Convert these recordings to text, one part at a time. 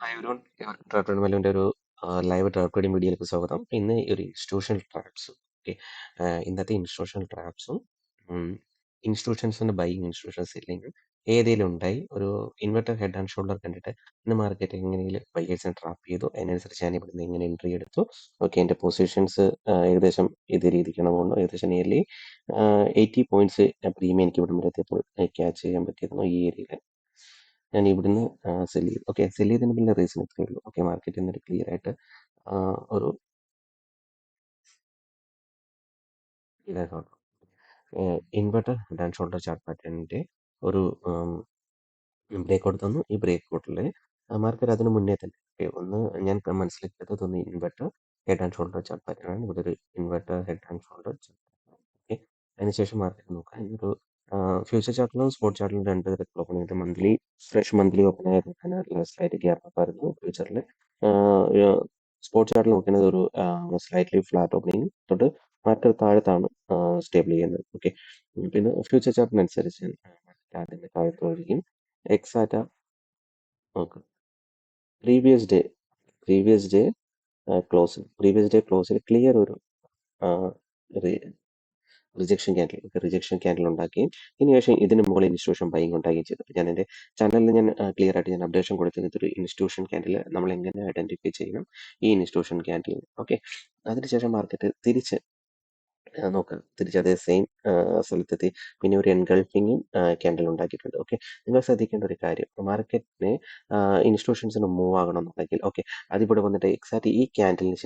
Hi everyone, ഏവർക്കും tractor മെല്ലുവിൻ്റെ ഒരു live ട്രാക്ടറിംഗ് വീഡിയോയിലേക്ക് സ്വാഗതം. ഇന്ന് ഒരു ഇൻസ്റ്റിറ്റ്യൂഷണൽ ട്രാപ്സും ഇന്നത്തെ ഇൻസ്റ്റിറ്റ്യൂഷണൽ ട്രാപ്സും ഇൻസ്റ്റിറ്റ്യൂഷൻസിൻ്റെ ബൈങ് ഇൻസ്റ്റിറ്റ്യൂഷൻ സെല്ലിങ്ങും ഏതെങ്കിലും ഉണ്ടായി ഒരു ഇൻവെർട്ടർ ഹെഡ് ആൻഡ് ഷോൾഡർ കണ്ടിട്ട് ഇന്ന് മാർക്കറ്റ് എങ്ങനെയെങ്കിലും ബൈയേഴ്സിനെ ട്രാപ്പ് ചെയ്തു. അതിനനുസരിച്ച് ഞാൻ ഇവിടുന്ന് എങ്ങനെ എൻട്രി എടുത്തു. ഓക്കെ, എൻ്റെ പൊസിഷൻസ് ഏകദേശം ഇതേ രീതിക്കാണ് പോകുന്നത്. ഏകദേശം നിയർലി 80 പോയിന്റ്സ് പ്രീമിയം എനിക്ക് ഇവിടെ വരെ എത്തിയപ്പോൾ ക്യാച്ച് ചെയ്യാൻ പറ്റിയിരുന്നു ഈ ഏരിയയിൽ. ഞാൻ ഇവിടുന്ന് സെല് ചെയ്തു. ഓക്കെ, സെല് ചെയ്തതിന് പിന്നെ റീസൺ ഇത്രയേ ഉള്ളൂ. ഓക്കെ, മാർക്കറ്റിൽ നിന്ന് ക്ലിയർ ആയിട്ട് ഒരു inverter head and shoulder chart പാറ്റേണിന്റെ ഒരു ബ്രേക്ക് ഔട്ട് തന്നു. ഈ ബ്രേക്ക് ഔട്ടിൽ മാർക്കറ്റ് അതിന് മുന്നേ തന്നെ ഒന്ന് ഞാൻ മനസ്സിലാക്കിയത് ഒന്ന് inverter head and shoulder chart pattern ആണ്. ഇവിടെ ഒരു inverter head and shoulder chart. Okay, അതിനുശേഷം മാർക്കറ്റ് നോക്കാം. ഇതൊരു ഫ്യൂച്ചർ ചാർട്ടിലും സ്പോട്ട് ചാർട്ടിലും രണ്ട് തരത്തിൽ ഓപ്പൺ ചെയ്തിട്ട് മന്ത്ലി ഓപ്പൺ ആയിരുന്ന സ്ലൈറ്റ് ഗ്യാപ്പ് അപ്പ് ആയിരുന്നു ഫ്യൂച്ചറിൽ. സ്പോട്ട് ചാർട്ടിൽ നോക്കുന്നത് ഒരു സ്ലൈറ്റ്ലി ഫ്ലാറ്റ് ഓപ്പണിംഗ് തൊട്ട് മാർക്കറ്റ് താഴത്താണ് സ്റ്റേബിൾ ചെയ്യുന്നത്. ഓക്കെ, പിന്നെ ഫ്യൂച്ചർ ചാർട്ടിനനുസരിച്ച് മാർക്കറ്റ് ആദ്യമേ താഴത്ത് വരികയും എക്സാറ്റ നോക്ക് പ്രീവിയസ് ഡേ ക്ലോസിൽ ക്ലിയർ ഒരു റിജക്ഷൻ ക്യാൻഡിൽ ഉണ്ടാക്കുകയും ഇതിനുശേഷം ഇതിന് മുകളിൽ ഇൻസ്റ്റിറ്റ്യൂഷൻ ബൈങ് ഉണ്ടാകുകയും ചെയ്തു. ഞാൻ എൻ്റെ ചാനലിൽ ഞാൻ ക്ലിയർ ആയിട്ട് ഞാൻ അപ്ഡേഷൻ കൊടുത്തിരുന്നത് ഒരു ഇൻസ്റ്റിറ്റ്യൂഷൻ ക്യാൻഡിൽ നമ്മൾ എങ്ങനെ ഐഡന്റിഫൈ ചെയ്യണം ഈ ഇൻസ്റ്റിറ്റ്യൂഷൻ ക്യാൻഡിൽ. ഓക്കെ, അതിനുശേഷം മാർക്കറ്റ് തിരിച്ച് അതേ സെയിം സ്ഥലത്തെത്തി പിന്നെ ഒരു എൻഗൾഫിംഗ് ക്യാൻഡിൽ ഉണ്ടാക്കിയിട്ടുണ്ട്. ഓക്കെ, നിങ്ങൾ ശ്രദ്ധിക്കേണ്ട ഒരു കാര്യം, മാർക്കറ്റിന് ഇൻസ്റ്റിറ്റ്യൂഷൻസിന് മൂവ് ആകണമെന്നുണ്ടെങ്കിൽ ഓക്കെ അതിവിടെ വന്നിട്ട് എക്സാക്ട് ഈ ക്യാൻഡിലിന്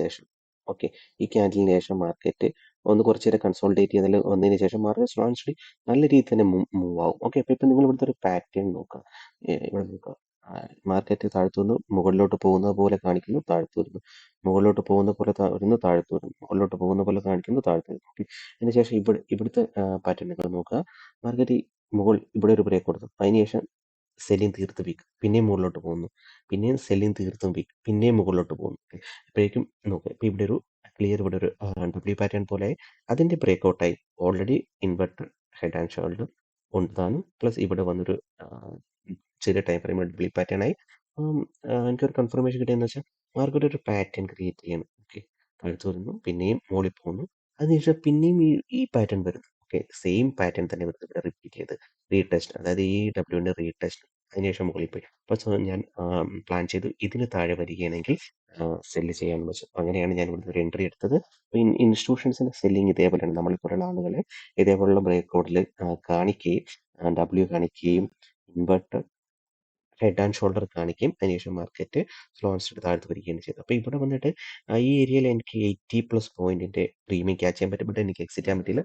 ശേഷം മാർക്കറ്റ് ഒന്ന് കുറച്ച് നേരം കൺസോൾട്ടേറ്റ് ചെയ്തതിൽ വന്നതിന് ശേഷം മാർക്കറ്റ് സ്ലോൺസ്ലി നല്ല രീതിയിൽ തന്നെ മൂവ് ആവും. ഓക്കെ, അപ്പൊ നിങ്ങൾ ഇവിടുത്തെ ഒരു പാറ്റേൺ നോക്കാം. ഇവിടെ നോക്കാം, മാർക്കറ്റ് താഴ്ത്തുനിന്ന് മുകളിലോട്ട് പോകുന്ന പോലെ കാണിക്കുന്നു, താഴ്ത്തു വരുന്നു, മുകളിലോട്ട് പോകുന്ന പോലെ വരുന്നു, താഴ്ത്തു വരുന്നു, മുകളിലോട്ട് പോകുന്ന പോലെ കാണിക്കുന്നു, താഴ്ത്തു വരുന്നു. ഓക്കെ, അതിനുശേഷം ഇവിടുത്തെ പാറ്റേണുകൾ നോക്കുക. മാർക്കറ്റ് ഇവിടെ ഒരു ബ്രേക്ക് കൊടുത്തു, അതിനുശേഷം സെല്ലിങ് തീർത്ത് വീക്ക്, പിന്നെയും മുകളിലോട്ട് പോകുന്നു, പിന്നെയും സെല്ലിങ് തീർത്തും വീക്ക്, പിന്നെയും മുകളിലോട്ട് പോകുന്നു. അപ്പോഴേക്കും നോക്കുക, ഇപ്പൊ ഇവിടെ ഒരു ക്ലിയർ ഇവിടെ ഒരു ഡബ്ല്യു പാറ്റേൺ പോലെ അതിന്റെ ബ്രേക്ക് ഔട്ടായി already inverter head and shoulder ഉണ്ടാണ്. പ്ലസ് ഇവിടെ വന്നൊരു ചെറിയ ടൈം ഫ്രെയിം ഡബ്ല്യു പാറ്റേൺ ആയി. എനിക്കൊരു കൺഫർമേഷൻ കിട്ടിയെന്ന് വെച്ചാൽ മാർക്കറ്റ് ഒരു പാറ്റേൺ ക്രിയേറ്റ് ചെയ്യണം. ഓക്കെ, താഴ്ത്തു വരുന്നു, പിന്നെയും മുകളിൽ പോകുന്നു, അതിനുശേഷം പിന്നെയും ഈ പാറ്റേൺ വരുന്നു. ഓക്കെ, സെയിം പാറ്റേൺ തന്നെ വരുന്നു ഇവിടെ റിപ്പീറ്റ് ചെയ്ത് റീടെസ്റ്റ്, അതായത് ഈ ഡബ്ല്യുവിന്റെ റീടെസ്റ്റ്, അതിനുശേഷം മുകളിൽ പോയി. അപ്പോൾ ഞാൻ പ്ലാൻ ചെയ്തു ഇതിന് താഴെ വരികയാണെങ്കിൽ സെല്ല് ചെയ്യാമെന്ന് വെച്ചു. അങ്ങനെയാണ് ഞാൻ ഇവിടെ ഒരു എൻട്രി എടുത്തത്. ഇൻസ്റ്റിറ്റ്യൂഷൻസിന്റെ സെല്ലിങ് ഇതേപോലെയാണ്. നമ്മൾ കുറേ ആളുകളെ ഇതേപോലുള്ള ബ്രേക്ക് ഔട്ടിൽ കാണിക്കുകയും ഡബ്ല്യു കാണിക്കുകയും ഇൻവെർട്ടർ ഹെഡ് ആൻഡ് ഷോൾഡർ കാണിക്കും, അതിനുശേഷം മാർക്കറ്റ് സ്ലോൺസ് താഴ്ത്ത് വരികയാണ് ചെയ്തത്. അപ്പോൾ ഇവിടെ വന്നിട്ട് ഈ ഏരിയയിൽ എനിക്ക് 80+ പോയിന്റിന്റെ പ്രീമിയം ക്യാച്ച് ചെയ്യാൻ പറ്റും. ഇവിടെ എനിക്ക് എക്സിറ്റ് ചെയ്യാൻ പറ്റില്ല,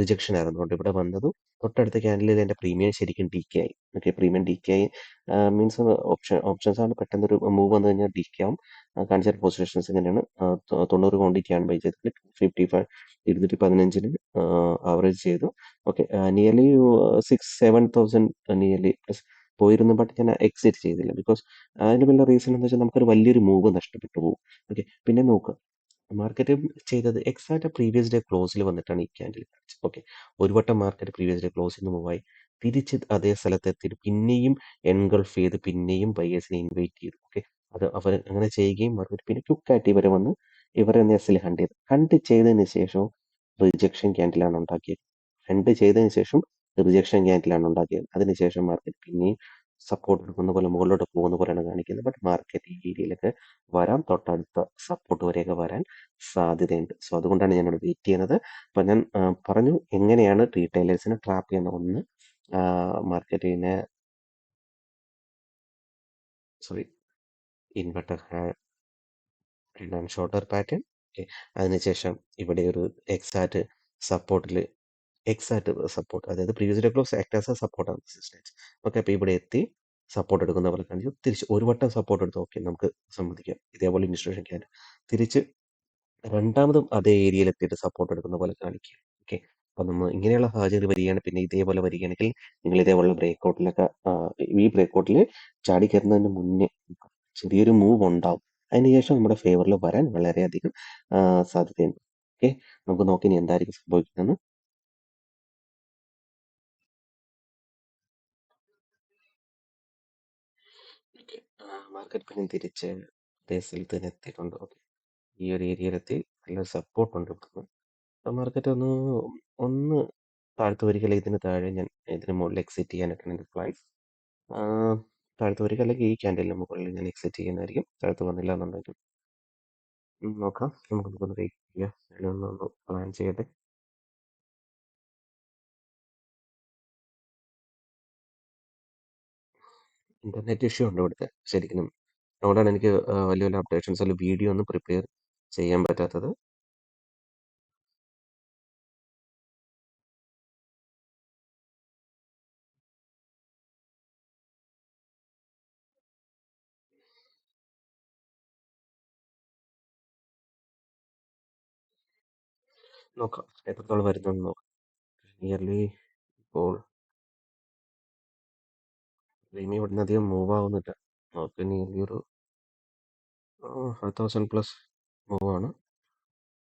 റിജക്ഷൻ ആയിരുന്നു. അതുകൊണ്ട് ഇവിടെ വന്നതും തൊട്ടടുത്ത ക്യാൻഡിൽ എൻ്റെ പ്രീമിയം ശരിക്കും ഡീക്കെ ആയി. ഓക്കെ, പ്രീമിയം ഡീക്കെ ആയി മീൻസ് ഓപ്ഷൻസ് ആണ്. പെട്ടെന്ന് ഒരു മൂവ് വന്നു കഴിഞ്ഞാൽ ഡീക്കെ ആവും. കാണിച്ച പൊസിഷൻസ് ഇങ്ങനെയാണ്. 90 ക്വാണ്ടിറ്റി ആണ് ബൈ ചെയ്തത്. 55 215 ആവറേജ് ചെയ്തു. ഓക്കെ, നിയർലി 6-7,000 നിയർലി പ്ലസ് പോയിരുന്നു. ബട്ട് ഞാൻ എക്സിറ്റ് ചെയ്തില്ല, ബിക്കോസ് അതിന് വല്ല റീസൺ എന്ന് വെച്ചാൽ നമുക്കൊരു വലിയൊരു മൂവ് നഷ്ടപ്പെട്ടു പോകും. ഓക്കെ, പിന്നെ നോക്കുക, മാർക്കറ്റ് ചെയ്തത് എക്സാക്ട് പ്രീവിയസ് ഡേ ക്ലോസിൽ വന്നിട്ടാണ് ഈ ക്യാൻഡിൽ കാണിച്ചത്. ഓക്കെ, ഒരു വട്ടം മാർക്കറ്റ് പ്രീവിയസ് ഡേ ക്ലോസിൽ നിന്ന് മൂവായി തിരിച്ച് അതേ സ്ഥലത്തെത്തിയിട്ട് പിന്നെയും എൻഗൾഫ് ചെയ്ത് പിന്നെയും ബയേഴ്സിനെ ഇൻവൈറ്റ് ചെയ്തു. ഓക്കെ, അത് അവർ അങ്ങനെ ചെയ്യുകയും മാർക്കറ്റ് പിന്നെ ക്വിക്കായിട്ട് ഇവരെ വന്ന് ഇവരെ നെസ്സിൽ ഹണ്ട് ചെയ്തതിന് ശേഷം റിജക്ഷൻ ക്യാൻഡിലാണ് ഉണ്ടാക്കിയത്. അതിനുശേഷം മാർക്കറ്റ് പിന്നെയും സപ്പോർട്ട് എടുക്കുന്ന പോലെ മുകളിലോട്ട് പോകുന്ന പോലെയാണ് കാണിക്കുന്നത്. ബട്ട് മാർക്കറ്റ് ഈ ഏരിയയിലൊക്കെ വരാം, തൊട്ടടുത്ത സപ്പോർട്ട് വരെയൊക്കെ വരാൻ സാധ്യതയുണ്ട്. സോ അതുകൊണ്ടാണ് ഞാനിവിടെ വെയിറ്റ് ചെയ്യുന്നത്. അപ്പൊ ഞാൻ പറഞ്ഞു എങ്ങനെയാണ് റീറ്റെയിലേഴ്സിനെ ട്രാപ്പ് ചെയ്യുന്ന ഒന്ന് മാർക്കറ്റിനെ inverter head and shoulder pattern. അതിനുശേഷം ഇവിടെ ഒരു എക്സാക്ട് സപ്പോർട്ട്, അതായത് previous day close act as a support ആണ് റെസിസ്റ്റൻസ്. ഓക്കെ, അപ്പോൾ ഇവിടെ എത്തി സപ്പോർട്ട് എടുക്കുന്ന പോലെ കാണിച്ചു. തിരിച്ച് ഒരു വട്ടം സപ്പോർട്ട് എടുത്തു. ഓക്കെ, നമുക്ക് സമ്മതിക്കാം, ഇതേപോലെ ഇൻസ്റ്റിറ്റ്യൂഷൻ ക്യാൻഡിൽ തിരിച്ച് രണ്ടാമതും അതേ ഏരിയയിൽ എത്തിയിട്ട് സപ്പോർട്ട് എടുക്കുന്ന പോലെ കാണിക്കുക. ഓക്കെ, അപ്പൊ നമ്മൾ ഇങ്ങനെയുള്ള സാഹചര്യം വരികയാണ്. പിന്നെ ഇതേപോലെ വരികയാണെങ്കിൽ നിങ്ങൾ ഇതേപോലെ ഈ ബ്രേക്ക് ഔട്ടിൽ ചാടി കയറുന്നതിന് മുന്നേ ചെറിയൊരു മൂവ് ഉണ്ടാവും. അതിനുശേഷം നമ്മുടെ ഫേവറിൽ വരാൻ വളരെയധികം സാധ്യതയുണ്ട്. ഓക്കെ, നമുക്ക് നോക്കി ഇനി എന്തായിരിക്കും സംഭവിക്കുന്നത്. ഓക്കെ. മാർക്കറ്റ് പിന്നെ തിരിച്ച് അതേ സ്ഥലത്ത് തന്നെ എത്തിയിട്ടുണ്ട്. ഓക്കെ. ഈ ഒരു ഏരിയയിലെത്തി നല്ലൊരു സപ്പോർട്ടുണ്ട് ഇവിടുന്ന്. മാർക്കറ്റ് ഒന്ന് താഴ്ത്ത് വരിക, അല്ലെങ്കിൽ ഇതിന് താഴെ ഞാൻ ഇതിന് മുകളിൽ എക്സിറ്റ് ചെയ്യാനൊക്കെയാണ് എൻ്റെ പ്ലാൻ. താഴ്ത്ത് വരിക അല്ലെങ്കിൽ ഈ ക്യാൻഡലിന് മുകളിൽ ഞാൻ എക്സിറ്റ് ചെയ്യുന്നതായിരിക്കും. താഴ്ത്ത് വന്നില്ല എന്നുണ്ടെങ്കിൽ നോക്കാം. നമുക്കൊന്ന് വെയിറ്റ് ചെയ്യാം. ഞാനൊന്ന് പ്ലാൻ ചെയ്യട്ടെ. ഇന്റർനെറ്റ് ഇഷ്യൂ ഉണ്ട് ഇവിടുത്തെ ശരിക്കും. അതുകൊണ്ടാണ് എനിക്ക് വലിയ വലിയ അപ്ഡേഷൻസ് അല്ലെങ്കിൽ വീഡിയോ ഒന്നും പ്രിപ്പയർ ചെയ്യാൻ പറ്റാത്തത്. നോക്കാം എത്രത്തോളം വരുന്നെന്ന് നോക്കാം. നിയർലി ഇപ്പോൾ ഇനി ഇവിടുന്ന് അധികം മൂവ് ആവുന്നില്ല. നമുക്ക് നിയർലി ഒരു 5,000 പ്ലസ് മൂവ് ആണ്.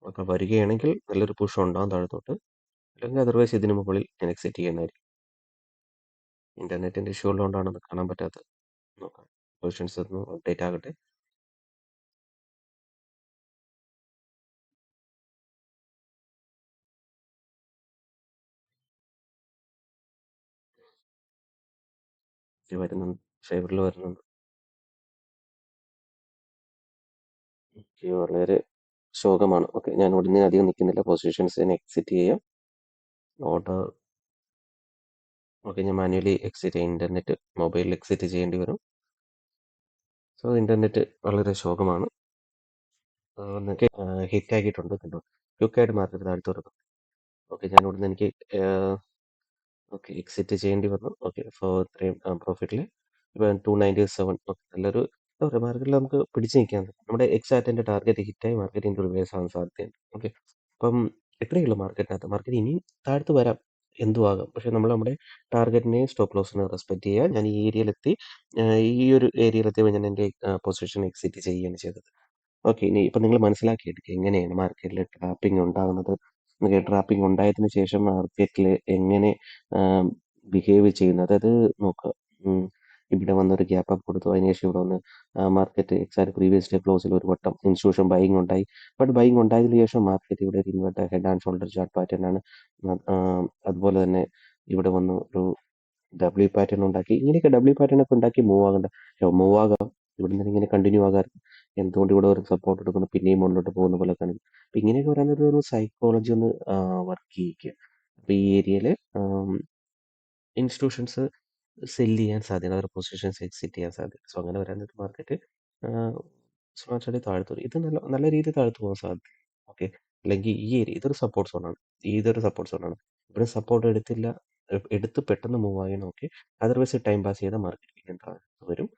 ഒക്കെ വരികയാണെങ്കിൽ നല്ലൊരു പുഷ് ഉണ്ടാകും താഴത്തോട്ട്. അല്ലെങ്കിൽ അതർവൈസ് ഇതിന് മുകളിൽ ഞാൻ എക്സിറ്റ് ചെയ്യുന്നതായിരിക്കും. ഇന്റർനെറ്റിന്റെ ഇഷ്യൂ ഉള്ളതുകൊണ്ടാണ് അത് കാണാൻ പറ്റാത്തത്. നോക്കാം. പൊസിഷൻസ് ഒന്ന് അപ്ഡേറ്റ് ആകട്ടെ. ഇത് വരുന്നുണ്ട്, ഫേവറിൽ വരുന്നുണ്ട്. ഓക്കെ, വളരെ ശോകമാണ്. ഓക്കെ, ഞാൻ ഉടനെ അധികം നിൽക്കുന്നില്ല. പൊസിഷൻസ് ഞാൻ എക്സിറ്റ് ചെയ്യാം. ഓർഡർ ഓക്കെ, ഞാൻ മാനുവലി എക്സിറ്റ് ചെയ്യാം. ഇന്റർനെറ്റ് മൊബൈലിൽ എക്സിറ്റ് ചെയ്യേണ്ടി വരും. സോ ഇന്റർനെറ്റ് വളരെ ശോകമാണ്. നിങ്ങൾക്ക് ഹിറ്റ് ആക്കിയിട്ടുണ്ട് കണ്ടോ. ക്വിക്കായിട്ട് മാർക്കറ്റ് താഴ്ത്തോട്ട്. ഓക്കെ, ഞാൻ ഇവിടുന്ന് എനിക്ക് ഓക്കെ എക്സിറ്റ് ചെയ്യേണ്ടി വന്നു. ഓക്കെ, ഫോർ ഇത്രയും പ്രോഫിറ്റിൽ ഇപ്പം 297. ഓക്കെ, നല്ലൊരു എന്താ പറയുക, മാർക്കറ്റിൽ നമുക്ക് പിടിച്ച് നിൽക്കാൻ പറ്റും. നമ്മുടെ എക്സാക്റ്റിൻ്റെ ടാർഗറ്റ് ഹിറ്റായി മാർക്കറ്റിൻ്റെ റിവേഴ്സ് ആവാൻ സാധ്യതയുണ്ട്. ഓക്കെ, അപ്പം ഇത്രയേ ഉള്ളൂ മാർക്കറ്റിനകത്ത്. മാർക്കറ്റ് ഇനിയും താഴ്ത്ത് വരാം, എന്തും ആകാം. പക്ഷെ നമ്മൾ നമ്മുടെ ടാർഗറ്റിനെയും സ്റ്റോപ്പ് ലോസിനെ റെസ്പെക്ട് ചെയ്യുക. ഞാൻ ഈ ഏരിയയിലെത്തി, ഈ ഒരു ഏരിയയിലെത്തിയപ്പോൾ ഞാൻ എൻ്റെ പൊസിഷൻ എക്സിറ്റ് ചെയ്യുകയാണ് ചെയ്തത്. ഓക്കെ, ഇനി ഇപ്പം നിങ്ങൾ മനസ്സിലാക്കിയെടുക്കുക എങ്ങനെയാണ് മാർക്കറ്റിൽ ട്രാപ്പിംഗ് ഉണ്ടാകുന്നത്. ട്രാപ്പിംഗ് ഉണ്ടായതിനു ശേഷം മാർക്കറ്റിൽ എങ്ങനെ ബിഹേവ് ചെയ്യുന്നത്. അതായത് നോക്കുക, ഇവിടെ വന്നൊരു ഗ്യാപ്പ് അപ്പ് കൊടുത്തു. അതിനുശേഷം ഇവിടെ വന്ന് മാർക്കറ്റ് എക്സാക്ട് പ്രീവിയസ് ഡേ ക്ലോസിൽ ഒരു വട്ടം ഇൻസ്റ്റിറ്റ്യൂഷൻ ബൈങ് ഉണ്ടായി. ബട്ട് ബൈങ് ഉണ്ടായതിനു ശേഷം മാർക്കറ്റ് ഇവിടെ ഒരു inverter head and shoulder chart pattern ആണ്. അതുപോലെ തന്നെ ഇവിടെ വന്ന് ഒരു ഡബ്ല്യു പാറ്റേൺ ഉണ്ടാക്കി. ഇങ്ങനെയൊക്കെ ഡബ്ല്യു പാറ്റേൺ ഒക്കെ ഉണ്ടാക്കി മൂവ് ആകേണ്ട, മൂവ് ആകാം. ഇവിടെ നിന്ന് ഇങ്ങനെ കണ്ടിന്യൂ ആകാം. എന്തുകൊണ്ട് ഇവിടെ ഒരു സപ്പോർട്ട് എടുക്കുന്നു, പിന്നെയും മുന്നോട്ട് പോകുന്ന പോലെ കാണിക്കും. അപ്പൊ ഇങ്ങനെയൊക്കെ പറയുന്നത് ഒരു സൈക്കോളജി ഒന്ന് വർക്ക് ചെയ്യിക്കുക. അപ്പൊ ഈ ഏരിയയിൽ ഇൻസ്റ്റിറ്റ്യൂഷൻസ് സെല് ചെയ്യാൻ സാധ്യത, അവരുടെ പൊസിഷൻസ് എക്സിറ്റ് ചെയ്യാൻ സാധ്യത. സോ അങ്ങനെ വരാനൊരു മാർക്കറ്റ് സ്മാർട്ട് താഴ്ത്തു വരും. ഇത് നല്ല നല്ല രീതിയിൽ താഴ്ത്തു പോകാൻ സാധ്യത. ഓക്കെ, അല്ലെങ്കിൽ ഈ ഏരിയ ഇതൊരു സപ്പോർട്ട് സോണാണ്. ഇതൊരു സപ്പോർട്ട് സോണാണ്. ഇവിടെ സപ്പോർട്ട് എടുത്തില്ല, എടുത്ത് പെട്ടെന്ന് മൂവ് ആയി നോക്കി. അതർവൈസ് ടൈം പാസ് ചെയ്ത മാർക്കറ്റ് പിന്നെ താഴ്ത്തു വരും.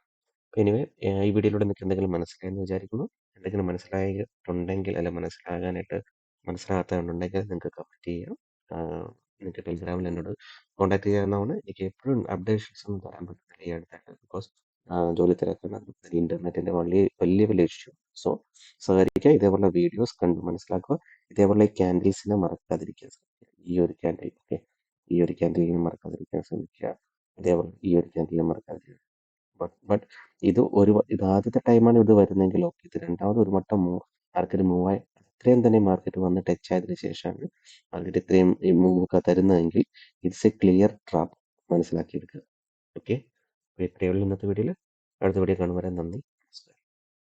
എനിവേ, ഈ വീഡിയോയിലൂടെ നിങ്ങൾക്ക് എന്തെങ്കിലും മനസ്സിലായെന്ന് വിചാരിക്കുന്നു. എന്തെങ്കിലും മനസ്സിലായിട്ടുണ്ടെങ്കിൽ, അല്ല മനസ്സിലാകാത്തതുണ്ടെങ്കിൽ നിങ്ങൾക്ക് കമൻറ്റ് ചെയ്യാം. നിങ്ങൾക്ക് ടെലിഗ്രാമിൽ എന്നോട് കോൺടാക്ട് ചെയ്യാവുന്നതാണ്. എനിക്ക് എപ്പോഴും അപ്ഡേഷൻസ് ഒന്നും തരാൻ പറ്റുന്നില്ല ഈ അടുത്തായിട്ട്. ബിക്കോസ് ജോലി തിരക്കാണ്. ഇന്റർനെറ്റിന്റെ വലിയ വലിയ വലിയ ഇഷ്യൂ. സോ സഹകരിക്കുക. ഇതേപോലുള്ള വീഡിയോസ് കണ്ട് മനസ്സിലാക്കുക. ഇതേപോലെ ക്യാൻഡിൽസിനെ മറക്കാതിരിക്കാൻ ശ്രമിക്കുക. ഈ ഒരു ക്യാൻഡിൽ, ഓക്കെ, ഈ ഒരു ക്യാൻഡിലിനെ മറക്കാതിരിക്കാൻ ശ്രമിക്കുക. ഇതേപോലെ ഈ ഒരു ക്യാൻഡിലിനെ മറക്കാതിരിക്കുക. ബട്ട് ഇത് ആദ്യത്തെ ടൈമാണ് ഇത് വരുന്നതെങ്കിൽ ഓക്കെ. ഇത് രണ്ടാമത് ഒരു വട്ടം മാർക്കറ്റ് മൂവ് ആയി ഇത്രയും തന്നെ മാർക്കറ്റ് വന്ന് ടച്ച് ആയതിനു ശേഷമാണ് മാർക്കറ്റ് ഇത്രയും ഈ മൂവ് ഒക്കെ തരുന്നതെങ്കിൽ ഇറ്റ്സ് എ ക്ലിയർ ട്രാപ്പ്. മനസ്സിലാക്കിയെടുക്കുക. ഓക്കെ, അപ്പോൾ ഇത്രയേ ഉള്ളൂ ഇന്നത്തെ വീഡിയോയിൽ. അടുത്ത വീഡിയോ കാണുന്നവരെ നന്ദി, നമസ്കാരം.